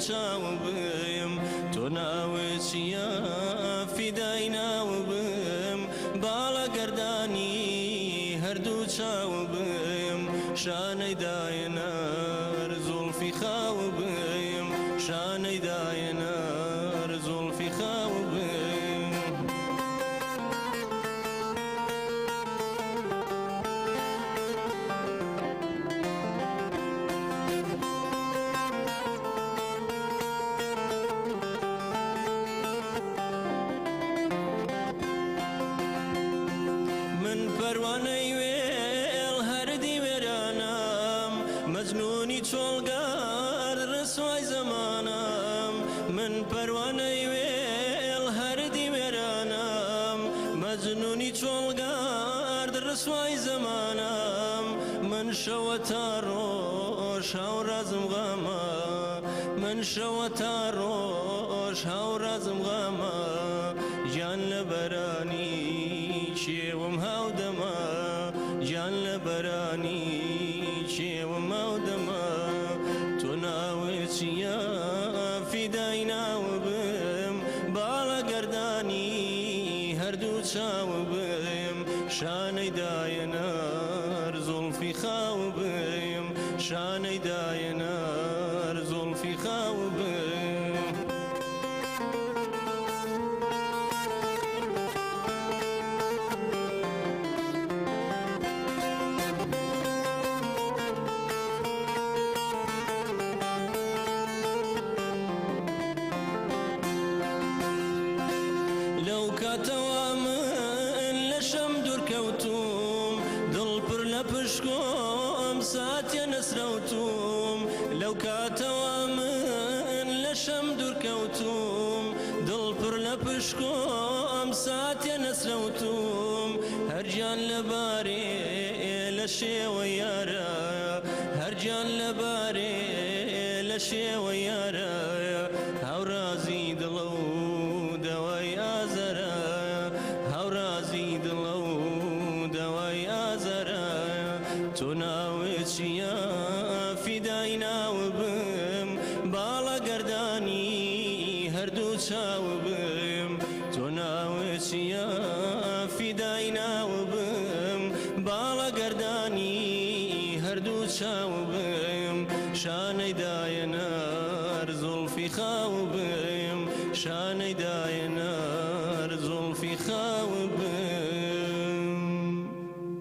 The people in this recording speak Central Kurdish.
چاو بم تۆ ناوت چییە فیدای ناو بم باڵە گەردانی هەردوو چاو بم شانەی داینەر زولفی خاو بم شانەی داینەر زولفی خاو بم پەروانەی وێڵ هەردی وێرانم مەجنونی چۆڵگار ڕسوای زەمانم من پەروانەی وێڵ هەردی وێرانم مەجنونی چۆڵگار ڕسوای زەمانم من شەوە تا ڕۆژ هاوڕازم غەمە من شەوە تا ڕۆژ هاوڕازم غەمە گیان لە بەرانی چێوم هاودەمە گیان لە بەرانی چێوم هاودەمە تۆ ناوت چییە فیدای ناو بم باڵە گەردانی هەردوو چاو بم شانەی داینەر زولفی خاو بم شانەی داینەر زولفی خاو بم لەو کاتەوە من لە شەم دوورکەوتوم دڵ پڕ لە پشکۆم ساتیە نەسرەوتوم لەو کاتەوە من لە شەم دوورکەوتوم دڵ پڕ لە پشکۆم ساتیە نەسرەوتوم هەرگیان لەبارێ لە شێوە یارە هەرگیان لەبارێ لە شێوە یارە هاورازی دڵە و دەوای ئازەرە هاورازی دڵە و دەوای ئازەرە تۆ ناوت چییە فیدای ناو بم باڵە گەردانی هەردوو چاو بم تۆ ناوت چییە فیدای ناو بم باڵە گەردانی هەردوو چاو بم شانەی داینەر زولفی خاو بم شانەی داینەر